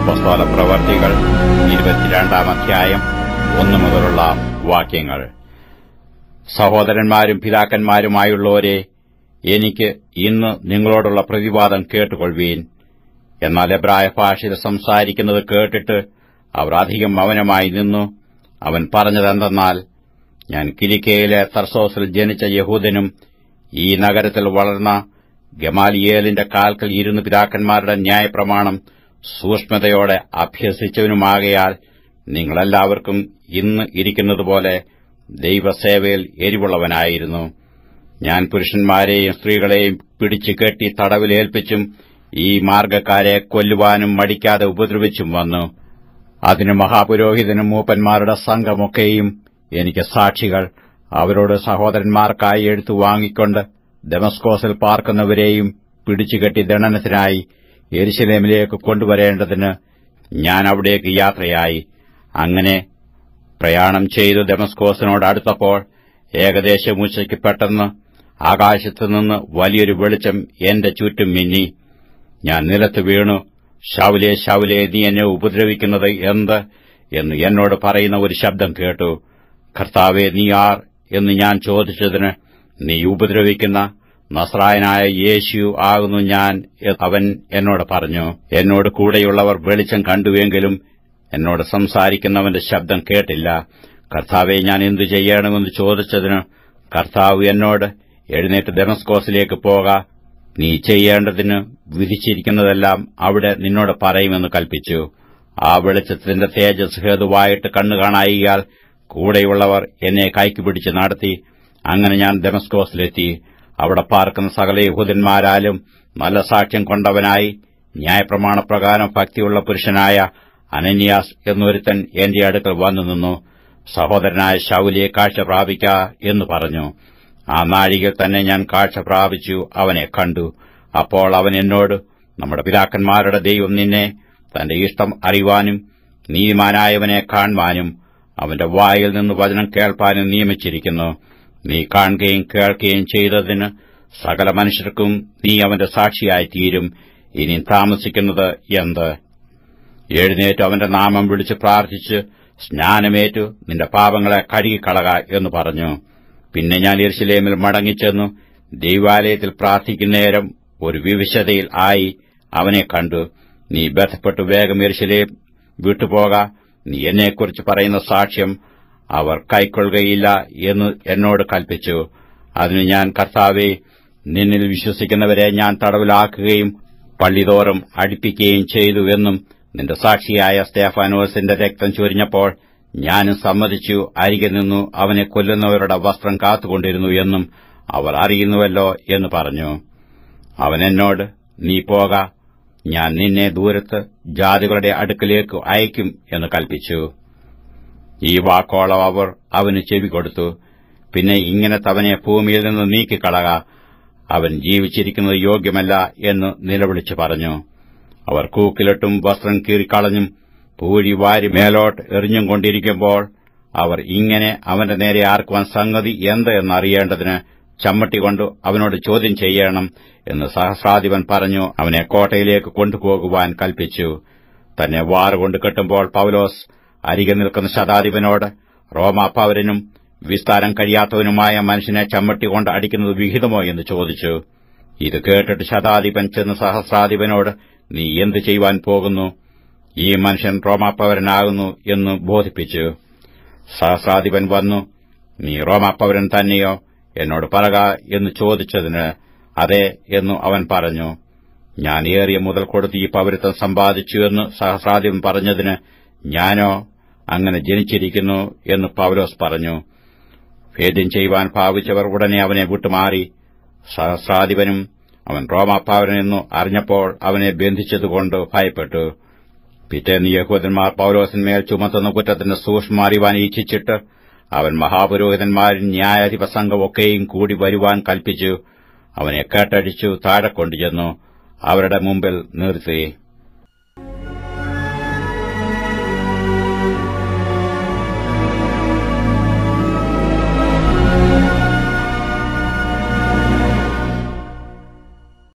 അപ്പോസ്തലപ്രവർത്തികൾ 22-ാം അധ്യായം 1 മുതലുള്ള വാക്യങ്ങൾ. സഹോദരന്മാരും പിതാക്കന്മാരുമായുള്ളവരെ, എനിക്ക് ഇന്ന് നിങ്ങളോടുള്ള പ്രതിവാദം കേട്ടുകൊള്ളുവീൻ. എന്നാൽ എബ്രായ ഭാഷയിൽ സംസാരിക്കുന്നത് കേട്ടിട്ട് അവർ അധികം മൗനമായി നിന്നു. അവൻ പറഞ്ഞതെന്തെന്നാൽ, ഞാൻ കിലിക്കയിലെ തർസോസിൽ ജനിച്ച യഹൂദനും ഈ നഗരത്തിൽ വളർന്ന ഗമാലിയേലിന്റെ കാൽക്കൽ ഇരുന്ന് പിതാക്കന്മാരുടെ ന്യായപ്രമാണം സൂക്ഷ്മതയോടെ അഭ്യസിച്ചവനുമാകയാൽ നിങ്ങളെല്ലാവർക്കും ഇന്ന് ഇരിക്കുന്നതുപോലെ ദൈവസേവയിൽ എരിവുള്ളവനായിരുന്നു. ഞാൻ പുരുഷന്മാരെയും സ്ത്രീകളെയും പിടിച്ചു കെട്ടി തടവിലേൽപ്പിച്ചും ഈ മാർഗക്കാരെ കൊല്ലുവാനും മടിക്കാതെ ഉപദ്രവിച്ചും വന്നു. അതിന് മഹാപുരോഹിതനും മൂപ്പന്മാരുടെ സംഘമൊക്കെയും എനിക്ക് സാക്ഷികൾ. അവരോട് സഹോദരന്മാർക്കായി എഴുത്തു വാങ്ങിക്കൊണ്ട് ദമസ്കോസിൽ പാർക്കുന്നവരെയും പിടിച്ചുകെട്ടി ദണ്ഡനത്തിനായി യെരുശലേമിലേക്ക് കൊണ്ടുവരേണ്ടതിന് ഞാൻ അവിടേക്ക് യാത്രയായി. അങ്ങനെ പ്രയാണം ചെയ്തു ദമസ്കോസിനോട് അടുത്തപ്പോൾ ഏകദേശം ഉച്ചയ്ക്ക് പെട്ടെന്ന് ആകാശത്തുനിന്ന് വലിയൊരു വെളിച്ചം എന്റെ ചുറ്റും മിന്നി. ഞാൻ നിലത്ത് വീണു. ശൌലേ, ശൌലേ, നീ എന്നെ ഉപദ്രവിക്കുന്നത് എന്ത് എന്ന് എന്നോട് പറയുന്ന ഒരു ശബ്ദം കേട്ടു. കർത്താവേ, നീ ആർ എന്ന് ഞാൻ ചോദിച്ചതിന്, നീ ഉപദ്രവിക്കുന്ന നസ്രായനായ യേശു ആകുന്നു ഞാൻ, അവൻ എന്നോട് പറഞ്ഞു. എന്നോട് കൂടെയുള്ളവർ വെളിച്ചം കണ്ടുവെങ്കിലും എന്നോട് സംസാരിക്കുന്നവന്റെ ശബ്ദം കേട്ടില്ല. കർത്താവെ, ഞാൻ എന്തു ചെയ്യണമെന്ന് ചോദിച്ചതിന് കർത്താവ് എന്നോട്, എഴുന്നേറ്റ് ദമസ്കോസിലേക്ക് പോക, നീ ചെയ്യേണ്ടതിന് വിധിച്ചിരിക്കുന്നതെല്ലാം അവിടെ നിന്നോട് പറയുമെന്ന് കൽപ്പിച്ചു. ആ വെളിച്ചത്തിന്റെ തേജസ് ഹേതുവായിട്ട് കണ്ണു കാണായിയാൽ കൂടെയുള്ളവർ എന്നെ കൈക്ക് പിടിച്ച് നടത്തി. അങ്ങനെ ഞാൻ ദമസ്കോസിലെത്തി. അവിടെ പാർക്കുന്ന സകല യഹൂദന്മാരാലും നല്ല സാക്ഷ്യം കൊണ്ടവനായി ന്യായപ്രമാണപ്രകാരം ഭക്തിയുള്ള പുരുഷനായ അനന്യാസ് എന്നൊരുത്തൻ എന്റെ അടുക്കൽ വന്നു നിന്നു. സഹോദരനായ ശൌലേ, കാഴ്ച പ്രാപിക്ക എന്ന് പറഞ്ഞു. ആ നാഴികയിൽ തന്നെ ഞാൻ കാഴ്ച പ്രാപിച്ചു അവനെ കണ്ടു. അപ്പോൾ അവൻ എന്നോട്, നമ്മുടെ പിതാക്കന്മാരുടെ ദൈവം നിന്നെ തന്റെ ഇഷ്ടം അറിയുവാനും നീതിമാനായവനെ കാണുവാനും അവന്റെ വായിൽ നിന്ന് വചനം കേൾപ്പാനും നിയമിച്ചിരിക്കുന്നു. നീ കാണുകയും കേൾക്കുകയും ചെയ്തതിന് സകല മനുഷ്യർക്കും നീ അവന്റെ സാക്ഷിയായിത്തീരും. ഇനി താമസിക്കുന്നത് എന്ത്? എഴുന്നേറ്റ് അവന്റെ നാമം വിളിച്ച് പ്രാർത്ഥിച്ച് സ്നാനമേറ്റു നിന്റെ പാപങ്ങളെ കഴുകിക്കളക എന്ന് പറഞ്ഞു. പിന്നെ ഞാൻ യെരുശലേമിൽ മടങ്ങിച്ചെന്നു ദൈവാലയത്തിൽ പ്രാർത്ഥിക്കുന്നേരം ഒരു വിവിശതയിൽ ആയി അവനെ കണ്ടു. നീ ബന്ധപ്പെട്ടു വേഗം യെരുശലേം വിട്ടുപോക, നീ എന്നെക്കുറിച്ച് പറയുന്ന സാക്ഷ്യം അവർ കൈക്കൊള്ളുകയില്ല എന്ന് എന്നോട് കൽപ്പിച്ചു. അതിന് ഞാൻ, കർത്താവേ, നിന്നിൽ വിശ്വസിക്കുന്നവരെ ഞാൻ തടവിലാക്കുകയും പള്ളിതോറും അടിപ്പിക്കുകയും ചെയ്തു എന്നും നിന്റെ സാക്ഷിയായ സ്തെഫാനോസിന്റെ രക്തം ചൊരിഞ്ഞപ്പോൾ ഞാനും സമ്മതിച്ചു അരികെ നിന്നു അവനെ കൊല്ലുന്നവരുടെ വസ്ത്രം കാത്തുകൊണ്ടിരുന്നു എന്നും അവർ അറിയുന്നുവല്ലോ എന്ന് പറഞ്ഞു. അവൻ എന്നോട്, നീ പോക, ഞാൻ നിന്നെ ദൂരത്ത് ജാതികളുടെ അടുക്കലേക്ക് അയക്കും എന്ന് കൽപ്പിച്ചു. ഈ വാക്കോളം അവർ അവന് ചെവികൊടുത്തു. പിന്നെ ഇങ്ങനത്തെ അവനെ ഭൂമിയിൽ നിന്ന് നീക്കിക്കളക, അവൻ ജീവിച്ചിരിക്കുന്നത് യോഗ്യമല്ല എന്ന് നിലവിളിച്ചു പറഞ്ഞു. അവർ കൂക്കിലിട്ടും വസ്ത്രം കീറിക്കളഞ്ഞും പൂഴി വാരി മേലോട്ട് എറിഞ്ഞും കൊണ്ടിരിക്കുമ്പോൾ അവർ ഇങ്ങനെ അവന്റെ നേരെ ആർക്കുവാൻ സംഗതി എന്ത് എന്നറിയേണ്ടതിന് ചമ്മട്ടികൊണ്ട് അവനോട് ചോദ്യം ചെയ്യണം എന്ന് സഹസ്രാധിപൻ പറഞ്ഞു അവനെ കോട്ടയിലേക്ക് കൊണ്ടുപോകുവാൻ കൽപ്പിച്ചു. തന്നെ വാറുകൊണ്ട് കെട്ടുമ്പോൾ പൌലോസ് അരികെ നിൽക്കുന്ന ശതാധിപനോട്, റോമാപൗരനും വിസ്താരം കഴിയാത്തവനുമായ മനുഷ്യനെ ചമ്മട്ടികൊണ്ട് അടിക്കുന്നത് വിഹിതമോ എന്ന് ചോദിച്ചു. ഇത് കേട്ടിട്ട് ശതാധിപൻ ചെന്ന് സഹസ്രാധിപനോട്, നീ എന്തു ചെയ്യുവാൻ പോകുന്നു? ഈ മനുഷ്യൻ റോമാപൗരനാകുന്നു എന്ന് ബോധിപ്പിച്ചു. സഹസ്രാധിപൻ വന്നു, നീ റോമാപൗരൻ തന്നെയോ എന്നോട് പറക എന്ന് ചോദിച്ചതിന് അതെ എന്നു അവൻ പറഞ്ഞു. ഞാൻ ഏറിയ മുതൽ കൊടുത്ത് ഈ പൗരത്വം സമ്പാദിച്ചു എന്ന് സഹസ്രാധിപൻ പറഞ്ഞതിന്, ഞാനോ അങ്ങനെ ജനിച്ചിരിക്കുന്നു എന്ന് പൗലോസ് പറഞ്ഞു. ഭേദ്യം ചെയ്യുവാൻ ഭാവിച്ചവർ ഉടനെ അവനെ വിട്ടുമാറി. സഹസ്രാധിപനും അവൻ റോമാപൗരനെന്നു അറിഞ്ഞപ്പോൾ അവനെ ബന്ധിച്ചതുകൊണ്ട് ഭയപ്പെട്ടു. പിറ്റേന്ന് യഹൂദന്മാർ പൗലോസിന്മേൽ ചുമത്തുന്ന കുറ്റത്തിന് സൂക്ഷ്മം അറിവാൻ ഇച്ഛിച്ചിട്ട് അവൻ മഹാപുരോഹിതന്മാരും ന്യായാധിപ സംഘമൊക്കെയും കൂടി വരുവാൻ കൽപ്പിച്ചു. അവനെ കേട്ടടിച്ചു താഴെ കൊണ്ടുചെന്നു അവരുടെ മുമ്പിൽ നിർത്തി.